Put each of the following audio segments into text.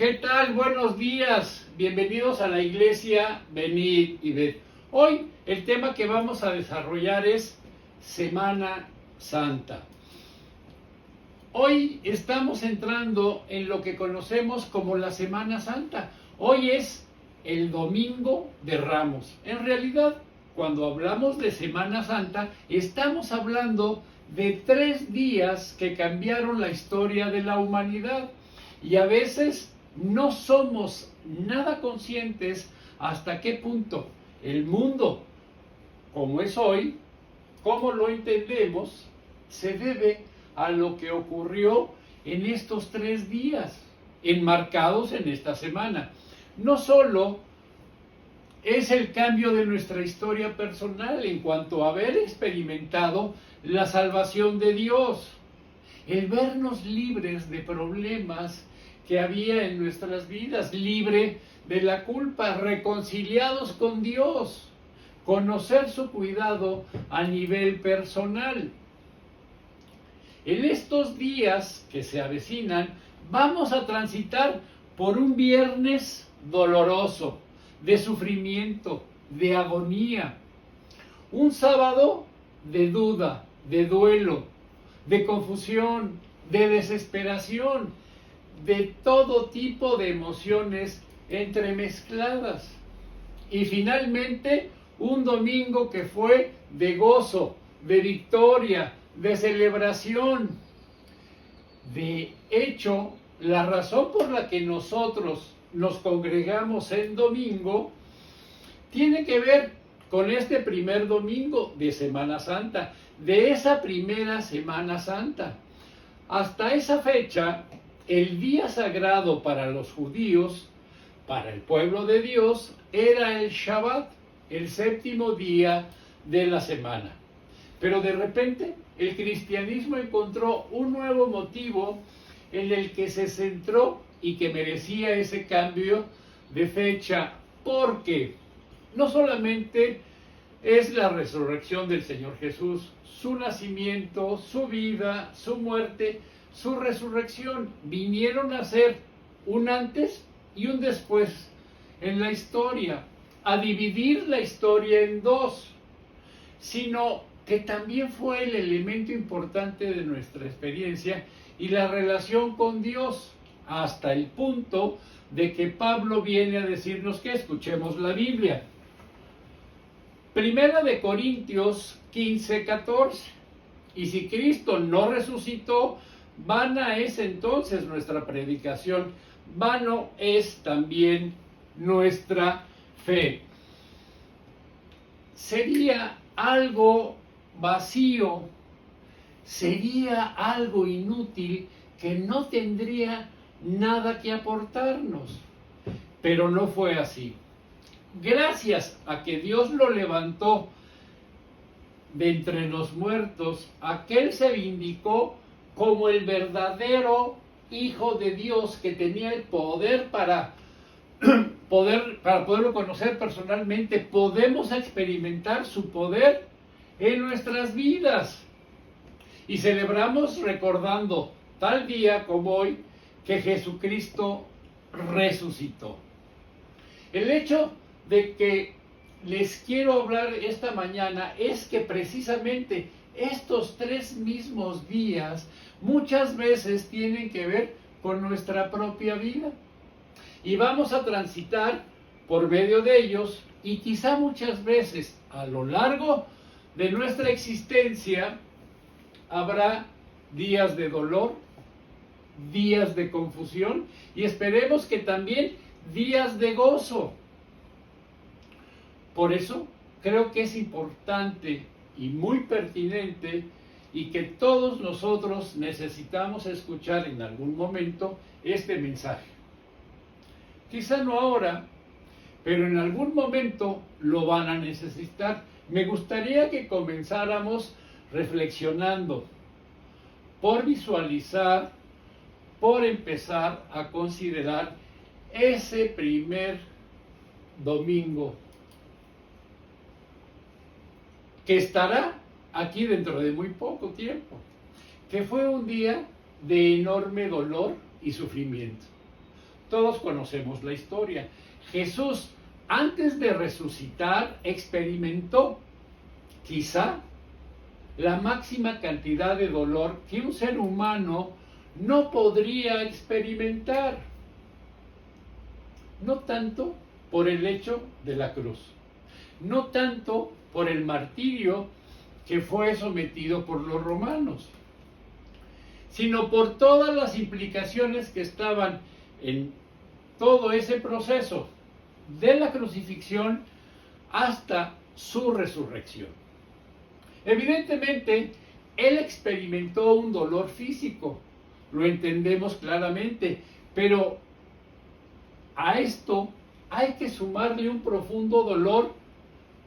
¿Qué tal? Buenos días. Bienvenidos a la iglesia Venid y Ved. Hoy el tema que vamos a desarrollar es Semana Santa. Hoy estamos entrando en lo que conocemos como la Semana Santa. Hoy es el Domingo de Ramos. En realidad, cuando hablamos de Semana Santa, estamos hablando de 3 días que cambiaron la historia de la humanidad. Y a veces no somos nada conscientes hasta qué punto el mundo, como es hoy, como lo entendemos, se debe a lo que ocurrió en estos 3 días, enmarcados en esta semana. No solo es el cambio de nuestra historia personal en cuanto a haber experimentado la salvación de Dios, el vernos libres de problemas que había en nuestras vidas, libre de la culpa, reconciliados con Dios, conocer su cuidado a nivel personal. En estos días que se avecinan, vamos a transitar por un viernes doloroso, de sufrimiento, de agonía, un sábado de duda, de duelo, de confusión, de desesperación, de todo tipo de emociones entremezcladas. Y finalmente, un domingo que fue de gozo, de victoria, de celebración. De hecho, la razón por la que nosotros nos congregamos en domingo tiene que ver con este primer domingo de Semana Santa, de esa primera Semana Santa. Hasta esa fecha, el día sagrado para los judíos, para el pueblo de Dios, era el Shabbat, el 7º día de la semana. Pero de repente, el cristianismo encontró un nuevo motivo en el que se centró y que merecía ese cambio de fecha, porque no solamente es la resurrección del Señor Jesús, su nacimiento, su vida, su muerte, su resurrección, vinieron a ser un antes y un después en la historia, a dividir la historia en dos, sino que también fue el elemento importante de nuestra experiencia y la relación con Dios, hasta el punto de que Pablo viene a decirnos que escuchemos la Biblia. Primera de Corintios 15:14. Y si Cristo no resucitó, vana es entonces nuestra predicación, vano es también nuestra fe. Sería algo vacío, sería algo inútil que no tendría nada que aportarnos. Pero no fue así. Gracias a que Dios lo levantó de entre los muertos, aquel se vindicó como el verdadero Hijo de Dios que tenía el poder para poderlo conocer personalmente. Podemos experimentar su poder en nuestras vidas. Y celebramos recordando tal día como hoy que Jesucristo resucitó. El hecho de que les quiero hablar esta mañana es que precisamente estos 3 mismos días muchas veces tienen que ver con nuestra propia vida. Y vamos a transitar por medio de ellos, y quizá muchas veces a lo largo de nuestra existencia habrá días de dolor, días de confusión y esperemos que también días de gozo. Por eso creo que es importante y muy pertinente y que todos nosotros necesitamos escuchar en algún momento este mensaje. Quizá no ahora, pero en algún momento lo van a necesitar. Me gustaría que comenzáramos reflexionando, por visualizar, por empezar a considerar ese primer domingo que estará aquí dentro de muy poco tiempo, que fue un día de enorme dolor y sufrimiento. Todos conocemos la historia. Jesús, antes de resucitar, experimentó quizá la máxima cantidad de dolor que un ser humano no podría experimentar. No tanto por el hecho de la cruz, no tanto por el martirio que fue sometido por los romanos, sino por todas las implicaciones que estaban en todo ese proceso, de la crucifixión hasta su resurrección. Evidentemente, él experimentó un dolor físico, lo entendemos claramente, pero a esto hay que sumarle un profundo dolor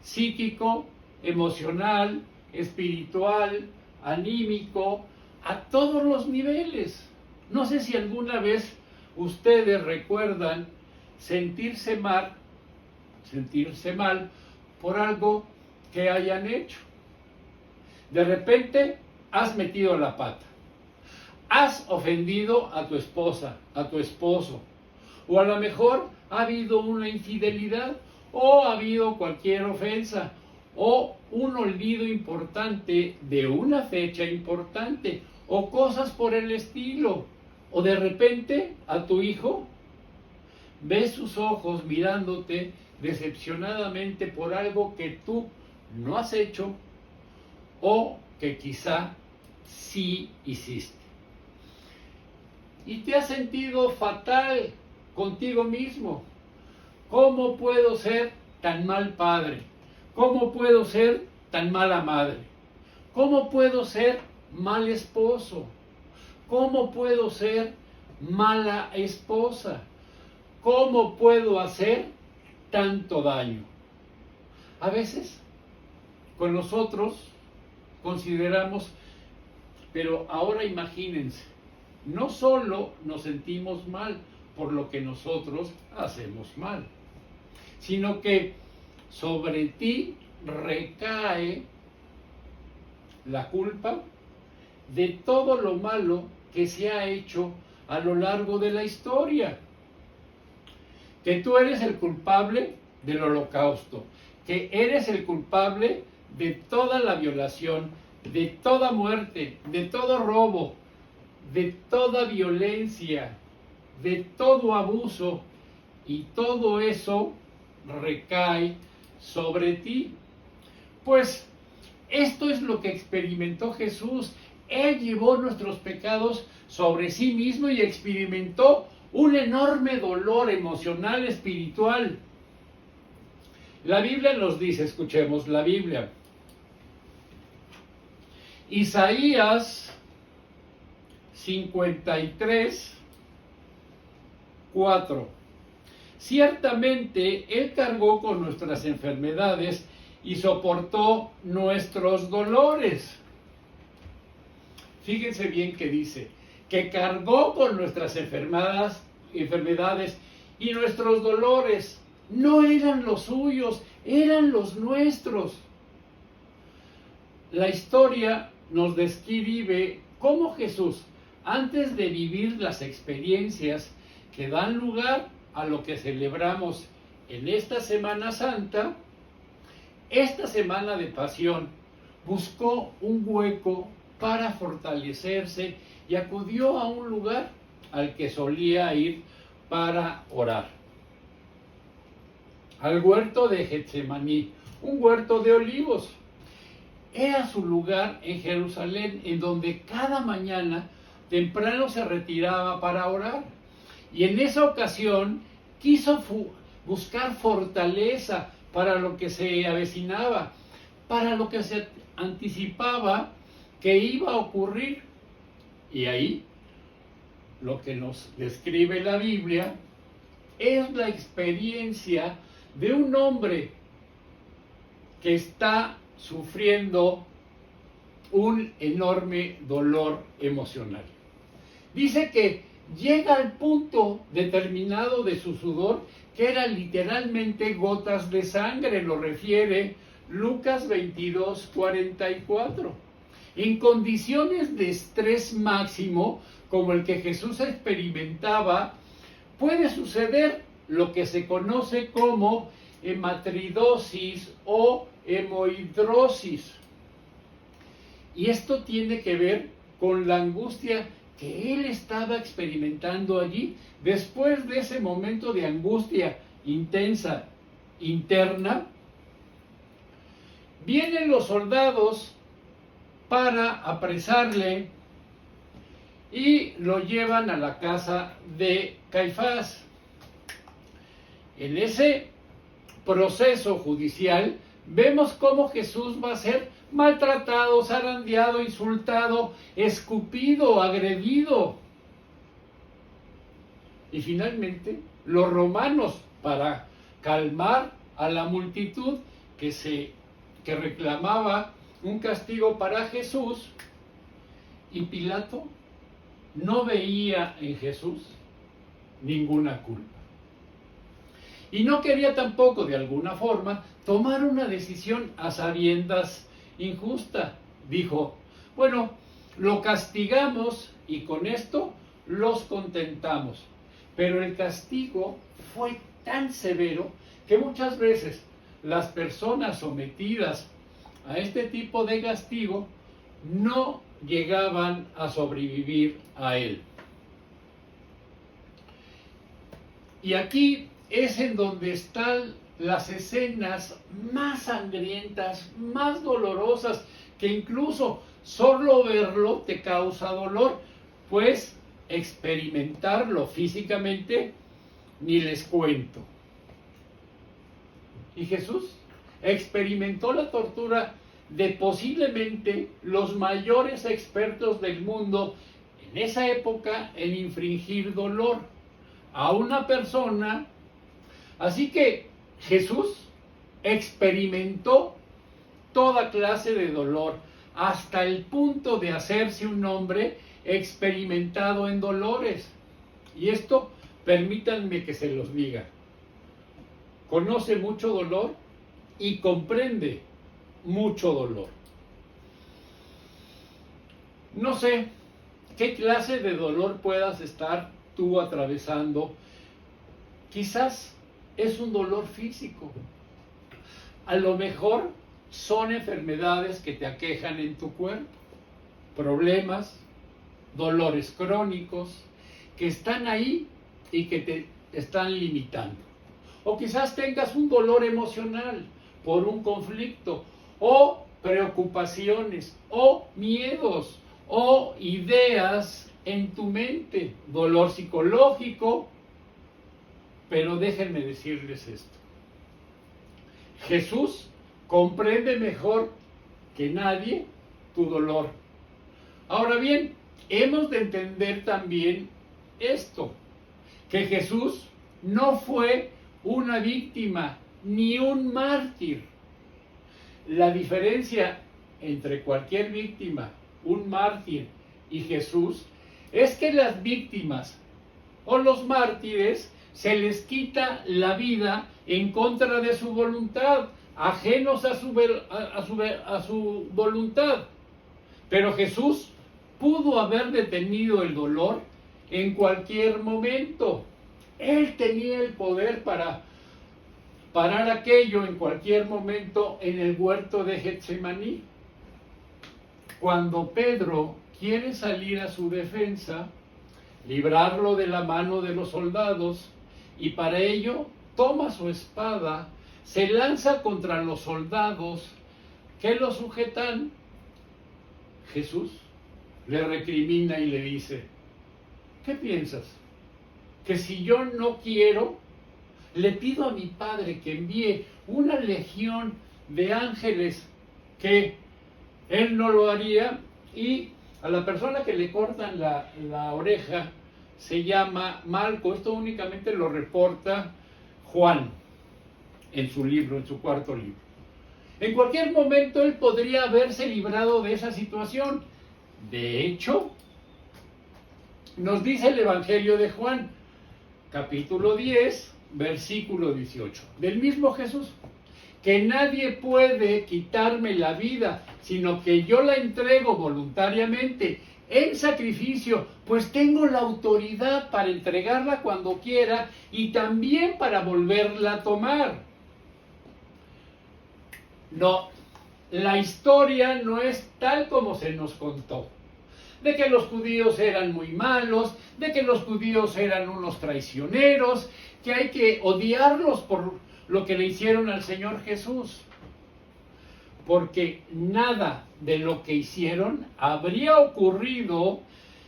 psíquico, emocional, espiritual, anímico, a todos los niveles. No sé si alguna vez ustedes recuerdan sentirse mal por algo que hayan hecho. De repente has metido la pata, has ofendido a tu esposa, a tu esposo, o a lo mejor ha habido una infidelidad, o ha habido cualquier ofensa, o un olvido importante de una fecha importante, o cosas por el estilo, o de repente a tu hijo ves sus ojos mirándote decepcionadamente por algo que tú no has hecho o que quizá sí hiciste. Y te has sentido fatal contigo mismo. ¿Cómo puedo ser tan mal padre? ¿Cómo puedo ser tan mala madre? ¿Cómo puedo ser mal esposo? ¿Cómo puedo ser mala esposa? ¿Cómo puedo hacer tanto daño? A veces con nosotros consideramos, pero ahora imagínense, no solo nos sentimos mal por lo que nosotros hacemos mal, sino que sobre ti recae la culpa de todo lo malo que se ha hecho a lo largo de la historia. Que tú eres el culpable del holocausto, que eres el culpable de toda la violación, de toda muerte, de todo robo, de toda violencia, de todo abuso, y todo eso recae sobre ti. Pues esto es lo que experimentó Jesús. Él llevó nuestros pecados sobre sí mismo y experimentó un enorme dolor emocional, espiritual. La Biblia nos dice, escuchemos la Biblia. Isaías 53, 4. Ciertamente Él cargó con nuestras enfermedades y soportó nuestros dolores. Fíjense bien que dice, que cargó con nuestras enfermedades y nuestros dolores. No eran los suyos, eran los nuestros. La historia nos describe cómo Jesús, antes de vivir las experiencias que dan lugar a lo que celebramos en esta Semana Santa, esta semana de pasión, buscó un hueco para fortalecerse y acudió a un lugar al que solía ir para orar. Al huerto de Getsemaní, un huerto de olivos. Era su lugar en Jerusalén, en donde cada mañana temprano se retiraba para orar. Y en esa ocasión quiso buscar fortaleza para lo que se avecinaba, para lo que se anticipaba que iba a ocurrir. Y ahí, lo que nos describe la Biblia es la experiencia de un hombre que está sufriendo un enorme dolor emocional. Dice que llega al punto determinado de su sudor, que eran literalmente gotas de sangre, lo refiere Lucas 22, 44. En condiciones de estrés máximo, como el que Jesús experimentaba, puede suceder lo que se conoce como hematridosis o hemohidrosis. Y esto tiene que ver con la angustia que él estaba experimentando allí. Después de ese momento de angustia intensa, interna, vienen los soldados para apresarle y lo llevan a la casa de Caifás. En ese proceso judicial vemos cómo Jesús va a ser maltratado, zarandeado, insultado, escupido, agredido. Y finalmente los romanos, para calmar a la multitud que reclamaba un castigo para Jesús, y Pilato no veía en Jesús ninguna culpa. Y no quería tampoco, de alguna forma, tomar una decisión a sabiendas injusta. Dijo, bueno, lo castigamos y con esto los contentamos. Pero el castigo fue tan severo que muchas veces las personas sometidas a este tipo de castigo no llegaban a sobrevivir a él. Y aquí es en donde están las escenas más sangrientas, más dolorosas, que incluso solo verlo te causa dolor, pues experimentarlo físicamente ni les cuento. Y Jesús experimentó la tortura de posiblemente los mayores expertos del mundo en esa época en infringir dolor a una persona. Así que Jesús experimentó toda clase de dolor hasta el punto de hacerse un hombre experimentado en dolores. Y esto, permítanme que se los diga, conoce mucho dolor y comprende mucho dolor. No sé qué clase de dolor puedas estar tú atravesando. Quizás es un dolor físico. A lo mejor son enfermedades que te aquejan en tu cuerpo, problemas, dolores crónicos que están ahí y que te están limitando. O quizás tengas un dolor emocional por un conflicto, o preocupaciones, o miedos, o ideas en tu mente, dolor psicológico. Pero déjenme decirles esto: Jesús comprende mejor que nadie tu dolor. Ahora bien, hemos de entender también esto, que Jesús no fue una víctima ni un mártir. La diferencia entre cualquier víctima, un mártir y Jesús es que las víctimas o los mártires se les quita la vida en contra de su voluntad, ajenos a su voluntad. Pero Jesús pudo haber detenido el dolor en cualquier momento. Él tenía el poder para parar aquello en cualquier momento en el huerto de Getsemaní. Cuando Pedro quiere salir a su defensa, librarlo de la mano de los soldados, y para ello toma su espada, se lanza contra los soldados que lo sujetan, Jesús le recrimina y le dice: ¿qué piensas? ¿Que si yo no quiero, le pido a mi Padre que envíe una legión de ángeles, que Él no lo haría? Y a la persona que le cortan la oreja se llama Malco. Esto únicamente lo reporta Juan en su libro, en su cuarto libro. En cualquier momento él podría haberse librado de esa situación. De hecho, nos dice el Evangelio de Juan, capítulo 10, versículo 18, del mismo Jesús, que nadie puede quitarme la vida, sino que yo la entrego voluntariamente. en sacrificio, pues tengo la autoridad para entregarla cuando quiera y también para volverla a tomar. No, la historia no es tal como se nos contó. De que los judíos eran muy malos, de que los judíos eran unos traicioneros, que hay que odiarlos por lo que le hicieron al Señor Jesús. Porque nada de lo que hicieron habría ocurrido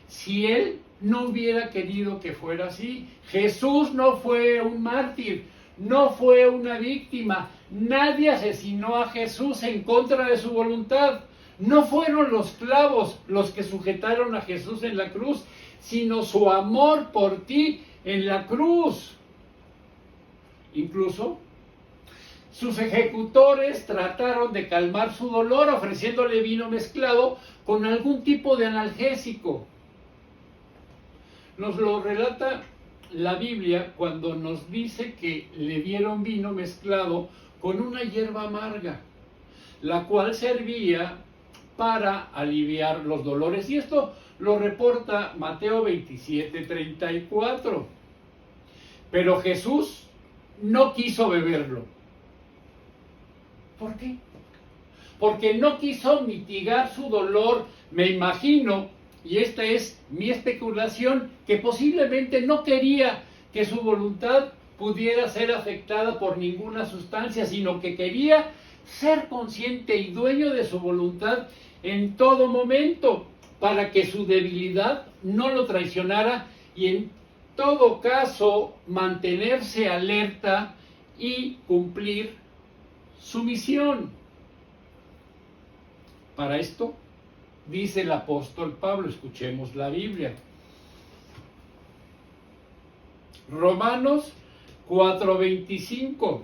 si Él no hubiera querido que fuera así. Jesús no fue un mártir, no fue una víctima. Nadie asesinó a Jesús en contra de su voluntad. No fueron los clavos los que sujetaron a Jesús en la cruz, sino su amor por ti en la cruz. Incluso sus ejecutores trataron de calmar su dolor ofreciéndole vino mezclado con algún tipo de analgésico. Nos lo relata la Biblia cuando nos dice que le dieron vino mezclado con una hierba amarga, la cual servía para aliviar los dolores. Y esto lo reporta Mateo 27:34. Pero Jesús no quiso beberlo. ¿Por qué? Porque no quiso mitigar su dolor, me imagino, y esta es mi especulación, que posiblemente no quería que su voluntad pudiera ser afectada por ninguna sustancia, sino que quería ser consciente y dueño de su voluntad en todo momento, para que su debilidad no lo traicionara y en todo caso mantenerse alerta y cumplir su misión. Para esto, dice el apóstol Pablo, escuchemos la Biblia. Romanos 4:25.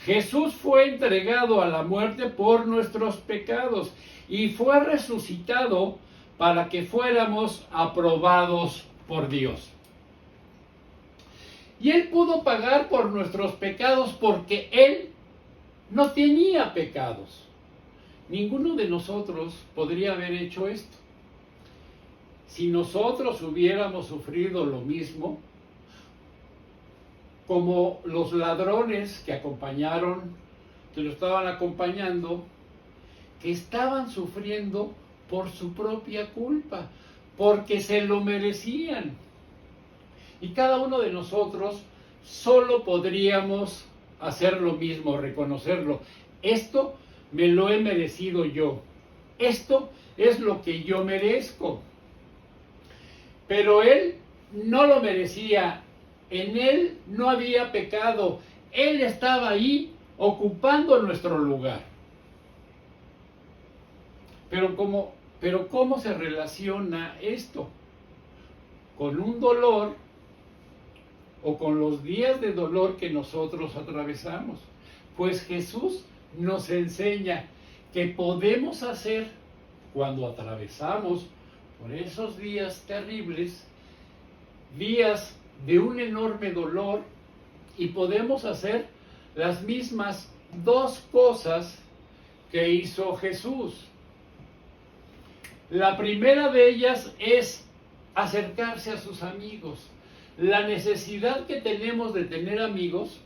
Jesús fue entregado a la muerte por nuestros pecados y fue resucitado para que fuéramos aprobados por Dios. Y Él pudo pagar por nuestros pecados porque Él no tenía pecados. Ninguno de nosotros podría haber hecho esto. Si nosotros hubiéramos sufrido lo mismo, como los ladrones que lo estaban acompañando, que estaban sufriendo por su propia culpa, porque se lo merecían. Y cada uno de nosotros solo podríamos hacer lo mismo, reconocerlo. Esto me lo he merecido yo. Esto es lo que yo merezco. Pero Él no lo merecía. En Él no había pecado. Él estaba ahí ocupando nuestro lugar. Pero ¿cómo se relaciona esto con un dolor o con los días de dolor que nosotros atravesamos? Pues Jesús nos enseña que podemos hacer cuando atravesamos por esos días terribles, días de un enorme dolor, y podemos hacer las mismas dos cosas que hizo Jesús. La primera de ellas es acercarse a sus amigos. La necesidad que tenemos de tener amigos.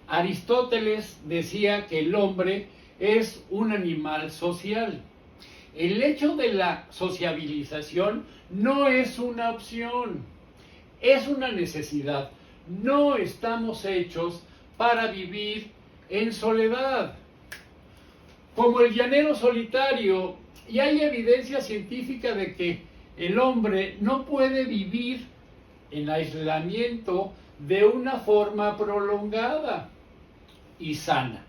Aristóteles decía que el hombre es un animal social. El hecho de la sociabilización no es una opción, es una necesidad. No estamos hechos para vivir en soledad. Como el llanero solitario, y hay evidencia científica de que el hombre no puede vivir en aislamiento de una forma prolongada y sana.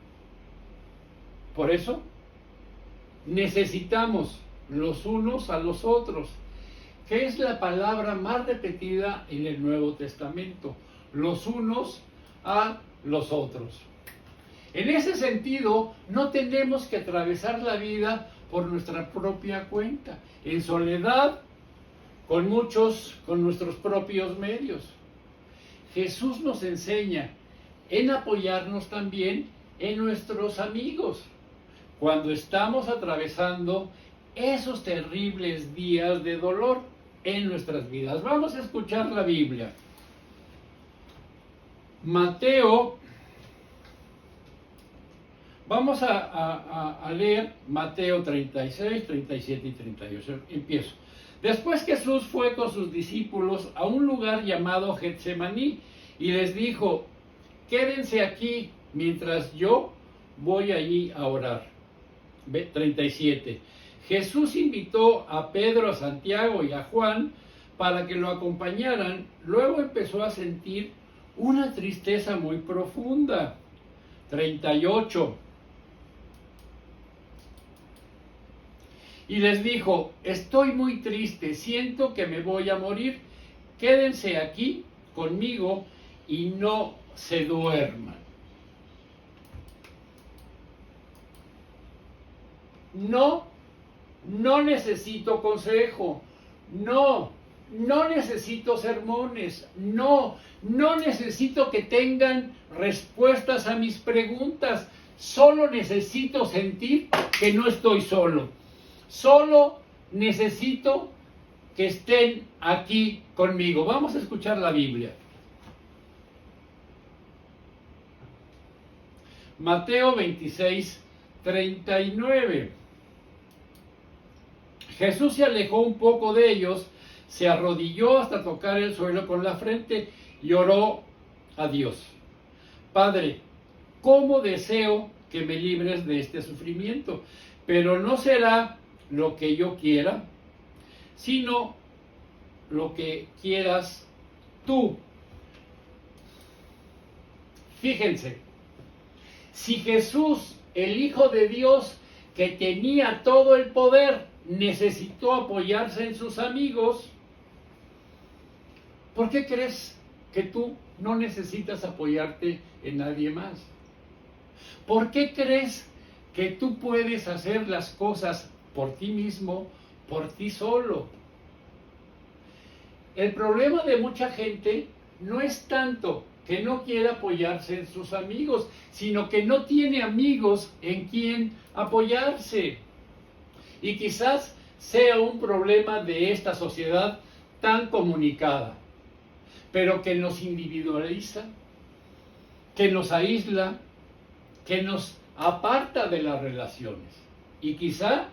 Por eso necesitamos los unos a los otros, que es la palabra más repetida en el Nuevo Testamento, los unos a los otros. En ese sentido, no tenemos que atravesar la vida por nuestra propia cuenta, en soledad, con nuestros propios medios. Jesús nos enseña en apoyarnos también en nuestros amigos, cuando estamos atravesando esos terribles días de dolor en nuestras vidas. Vamos a escuchar la Biblia. Mateo, vamos a leer Mateo 36, 37 y 38. Empiezo. Después Jesús fue con sus discípulos a un lugar llamado Getsemaní y les dijo: quédense aquí mientras yo voy allí a orar. 37. Jesús invitó a Pedro, a Santiago y a Juan para que lo acompañaran. Luego empezó a sentir una tristeza muy profunda. 38. Y les dijo: estoy muy triste, siento que me voy a morir. Quédense aquí conmigo y no se duerman. No necesito consejo. No necesito sermones. No necesito que tengan respuestas a mis preguntas. Solo necesito sentir que no estoy solo. Solo necesito que estén aquí conmigo. Vamos a escuchar la Biblia. Mateo 26, 39. Jesús se alejó un poco de ellos, se arrodilló hasta tocar el suelo con la frente y oró a Dios: Padre, ¿cómo deseo que me libres de este sufrimiento? Pero no será lo que yo quiera, sino lo que quieras tú. Fíjense, si Jesús, el Hijo de Dios, que tenía todo el poder, necesitó apoyarse en sus amigos, ¿por qué crees que tú no necesitas apoyarte en nadie más? ¿Por qué crees que tú puedes hacer las cosas por ti mismo, por ti solo? El problema de mucha gente no es tanto que no quiera apoyarse en sus amigos, sino que no tiene amigos en quien apoyarse. Y quizás sea un problema de esta sociedad tan comunicada, pero que nos individualiza, que nos aísla, que nos aparta de las relaciones. Y quizá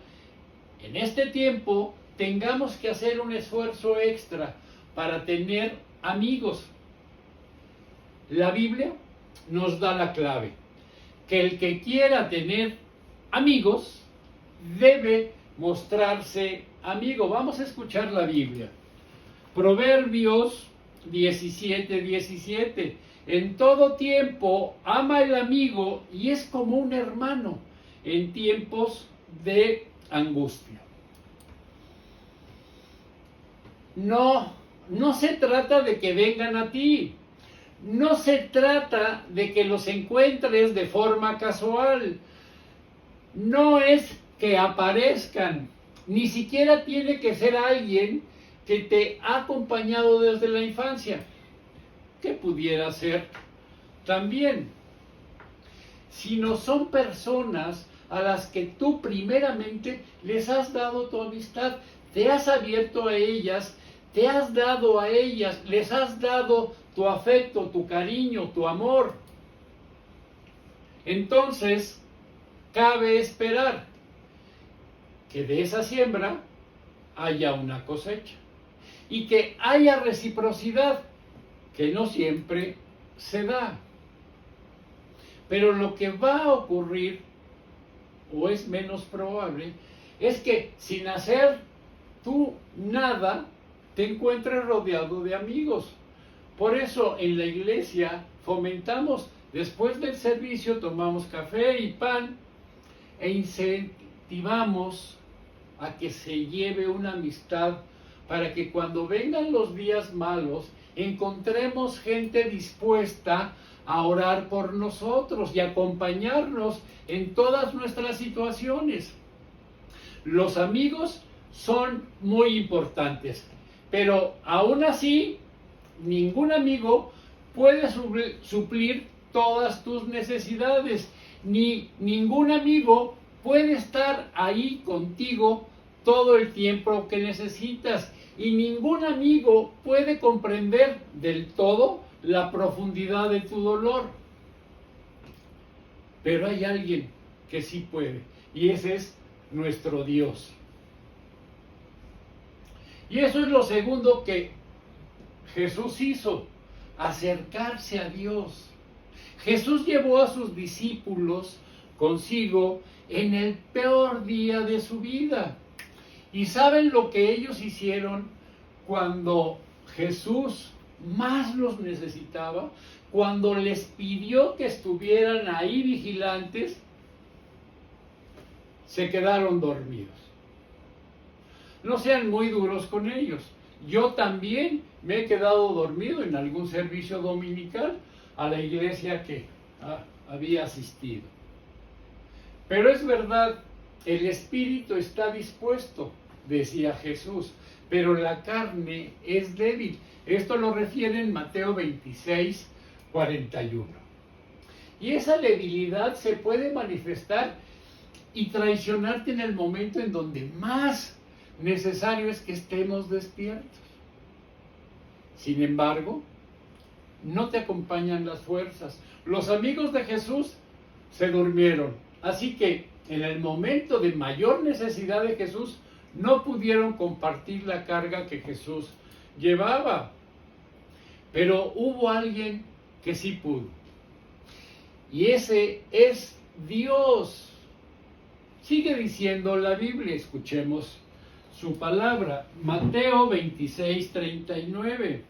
en este tiempo tengamos que hacer un esfuerzo extra para tener amigos. La Biblia nos da la clave, que el que quiera tener amigos debe mostrarse amigo. Vamos a escuchar la Biblia. Proverbios 17, 17. En todo tiempo ama el amigo y es como un hermano en tiempos de angustia. No se trata de que vengan a ti. No se trata de que los encuentres de forma casual. No es que aparezcan. Ni siquiera tiene que ser alguien que te ha acompañado desde la infancia, que pudiera ser también, sino son personas a las que tú primeramente les has dado tu amistad, te has abierto a ellas, te has dado a ellas, les has dado tu afecto, tu cariño, tu amor. Entonces, cabe esperar que de esa siembra haya una cosecha y que haya reciprocidad, que no siempre se da. Pero lo que va a ocurrir, o es menos probable, es que sin hacer tú nada, te encuentres rodeado de amigos. Por eso en la iglesia fomentamos, después del servicio tomamos café y pan e incentivamos a que se lleve una amistad para que cuando vengan los días malos encontremos gente dispuesta a orar por nosotros y acompañarnos en todas nuestras situaciones. Los amigos son muy importantes, pero aún así ningún amigo puede suplir todas tus necesidades, ni ningún amigo puede estar ahí contigo todo el tiempo que necesitas y ningún amigo puede comprender del todo la profundidad de tu dolor. Pero hay alguien que sí puede, y ese es nuestro Dios. Y eso es lo segundo que Jesús hizo, acercarse a Dios. Jesús llevó a sus discípulos consigo en el peor día de su vida. ¿Y saben lo que ellos hicieron cuando Jesús más los necesitaba? Cuando les pidió que estuvieran ahí vigilantes, se quedaron dormidos. No sean muy duros con ellos. Yo también me he quedado dormido en algún servicio dominical a la iglesia que había asistido. Pero es verdad, el espíritu está dispuesto, decía Jesús, pero la carne es débil. Esto lo refiere en Mateo 26, 41. Y esa debilidad se puede manifestar y traicionarte en el momento en donde más necesario es que estemos despiertos. Sin embargo, no te acompañan las fuerzas. Los amigos de Jesús se durmieron, así que en el momento de mayor necesidad de Jesús no pudieron compartir la carga que Jesús llevaba. Pero hubo alguien que sí pudo. Y ese es Dios. Sigue diciendo la Biblia, escuchemos su palabra. Mateo 26, 39.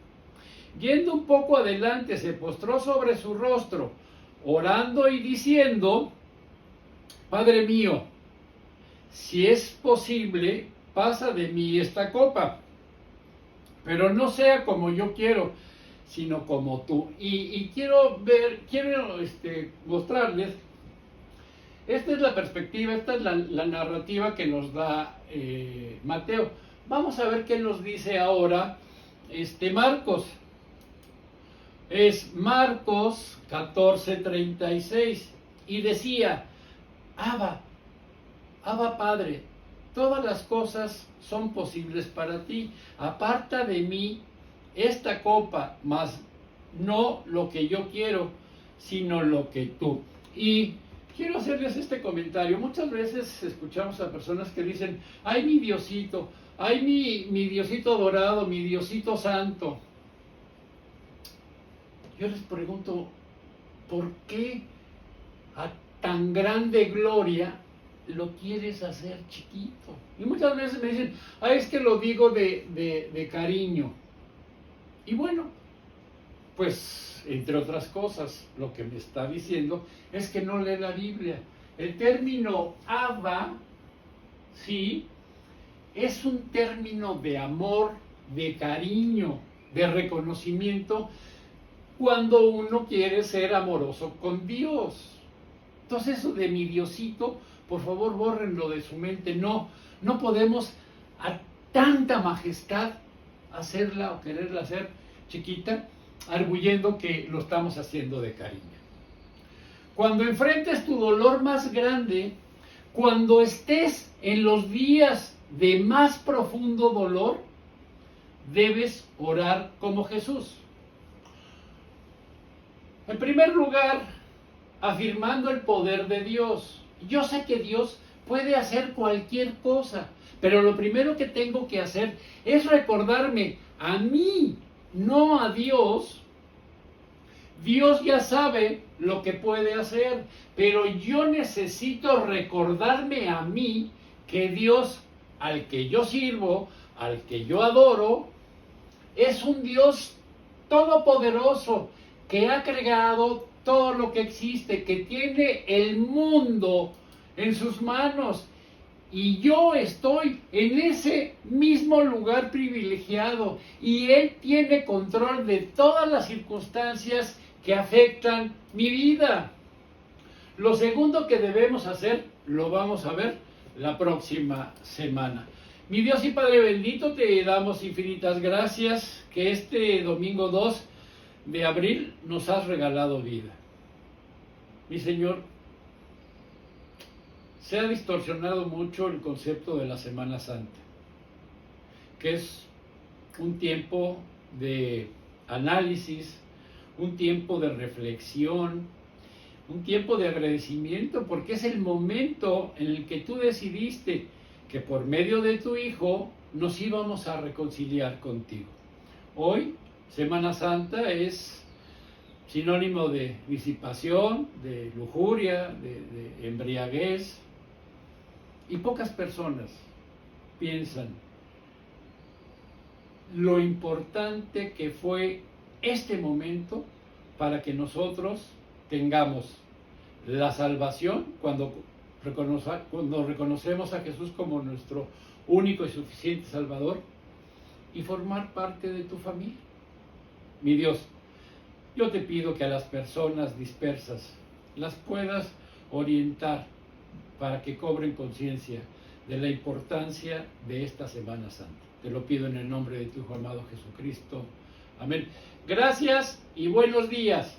Yendo un poco adelante, se postró sobre su rostro, orando y diciendo: Padre mío, si es posible, pasa de mí esta copa, pero no sea como yo quiero, sino como tú. Y quiero mostrarles, esta es la perspectiva, esta es la narrativa que nos da Mateo. Vamos a ver qué nos dice ahora Marcos. Es Marcos 14:36, y decía: Abba Padre, todas las cosas son posibles para ti. Aparta de mí esta copa, mas no lo que yo quiero, sino lo que tú. Y quiero hacerles este comentario. Muchas veces escuchamos a personas que dicen: ay, mi Diosito, ay, mi Diosito dorado, mi Diosito santo. Yo les pregunto, ¿por qué a tan grande gloria lo quieres hacer chiquito? Y muchas veces me dicen: ay, es que lo digo de cariño. Y bueno, pues entre otras cosas, lo que me está diciendo es que no lee la Biblia. El término Abba, sí, es un término de amor, de cariño, de reconocimiento, cuando uno quiere ser amoroso con Dios. Entonces eso de mi Diosito, por favor, bórrenlo de su mente. No podemos a tanta majestad hacerla o quererla hacer chiquita, arguyendo que lo estamos haciendo de cariño. Cuando enfrentes tu dolor más grande, cuando estés en los días de más profundo dolor, debes orar como Jesús. En primer lugar, afirmando el poder de Dios. Yo sé que Dios puede hacer cualquier cosa, pero lo primero que tengo que hacer es recordarme a mí, no a Dios. Dios ya sabe lo que puede hacer, pero yo necesito recordarme a mí que Dios al que yo sirvo, al que yo adoro, es un Dios todopoderoso, que ha creado todo lo que existe, que tiene el mundo en sus manos. Y yo estoy en ese mismo lugar privilegiado, y Él tiene control de todas las circunstancias que afectan mi vida. Lo segundo que debemos hacer, lo vamos a ver la próxima semana. Mi Dios y Padre bendito, te damos infinitas gracias que este domingo 2 de abril nos has regalado vida. Mi Señor, Se ha distorsionado mucho el concepto de la Semana Santa, que es un tiempo de análisis, un tiempo de reflexión, un tiempo de agradecimiento, porque es el momento en el que tú decidiste que por medio de tu Hijo nos íbamos a reconciliar contigo. Hoy, Semana Santa es sinónimo de disipación, de lujuria, de embriaguez, y pocas personas piensan lo importante que fue este momento para que nosotros tengamos la salvación cuando reconocemos a Jesús como nuestro único y suficiente Salvador, y formar parte de tu familia. Mi Dios, yo te pido que a las personas dispersas las puedas orientar para que cobren conciencia de la importancia de esta Semana Santa. Te lo pido en el nombre de tu Hijo amado Jesucristo. Amén. Gracias y buenos días.